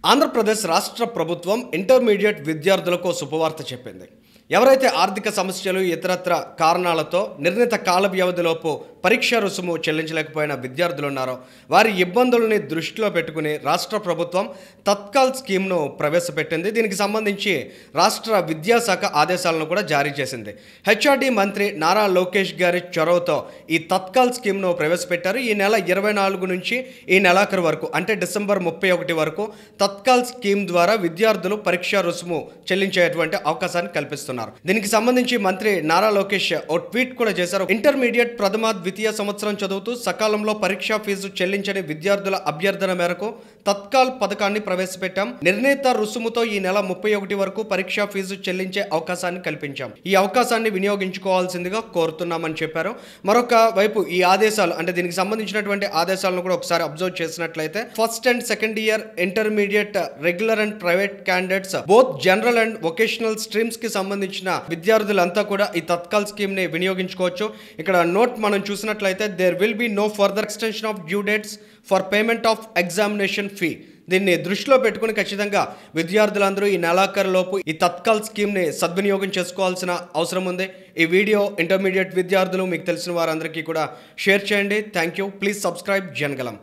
ఆంధ్రప్రదేశ్ రాష్ట్ర ప్రభుత్వం ఇంటర్మీడియట్ విద్యార్థులకు శుభవార్త చెప్పింది. ఎవరైతే ఆర్థిక సమస్యలు ఇతరత్ర కారణాలతో నిర్ణీత కాల వ్యవధిలోపు పరీక్ష రుసుము చెల్లించలేకపోయిన విద్యార్థులు ఉన్నారో వారి ఇబ్బందులని దృష్టిలో పెట్టుకుని రాష్ట్ర ప్రభుత్వం తత్కాల్ స్కీమ్ను ప్రవేశపెట్టింది. దీనికి సంబంధించి రాష్ట్ర విద్యాశాఖ ఆదేశాలను కూడా జారీ చేసింది. హెచ్ఆర్డీ మంత్రి నారా లోకేష్ గారి చొరవతో ఈ తత్కాల్ స్కీమ్ను ప్రవేశపెట్టారు. ఈ నెల 24 నుంచి ఈ నెలాఖరు వరకు అంటే డిసెంబర్ 31 వరకు తత్కాల్ స్కీమ్ ద్వారా విద్యార్థులు పరీక్ష రుసుము చెల్లించేటువంటి అవకాశాన్ని కల్పిస్తున్నారు. దీనికి సంబంధించి మంత్రి నారా లోకేష్ ఓ ట్వీట్ కూడా చేశారు. ఇంటర్మీడియట్ ప్రథమ ద్వితీయ సంవత్సరం చదువుతూ సకాలంలో పరీక్షా ఫీజు చెల్లించని విద్యార్థుల అభ్యర్థన మేరకు తత్కాల్ పథకాన్ని ప్రవేశపెట్టాం. నిర్ణీత రుసుముతో ఈ నెల 31 వరకు పరీక్షా ఫీజు చెల్లించే అవకాశాన్ని కల్పించాం. ఈ అవకాశాన్ని వినియోగించుకోవాల్సిందిగా కోరుతున్నామని చెప్పారు. మరొక వైపు ఈ ఆదేశాలు అంటే దీనికి సంబంధించినటువంటి ఆదేశాలను కూడా ఒకసారి అబ్జర్వ్ చేసినట్లయితే first and second year intermediate regular and private candidates both general and vocational streams కి సంబంధించిన విద్యార్థులంతా కూడా ఈ తత్కాల్ స్కీమ్ ని వినియోగించుకోవచ్చు. ఇక్కడ నోట్ మనం చూసినట్లయితే there will be no further extension of due dates for payment of examination fee. దీన్ని దృష్టిలో పెట్టుకుని ఖచ్చితంగా విద్యార్థులందరూ ఈ నెలాఖరులోపు ఈ తత్కాల్ స్కీమ్ని సద్వినియోగం చేసుకోవాల్సిన అవసరం ఉంది. ఈ వీడియో ఇంటర్మీడియట్ విద్యార్థులు మీకు తెలిసిన వారందరికీ కూడా షేర్ చేయండి. Thank you. Please subscribe Janagalam.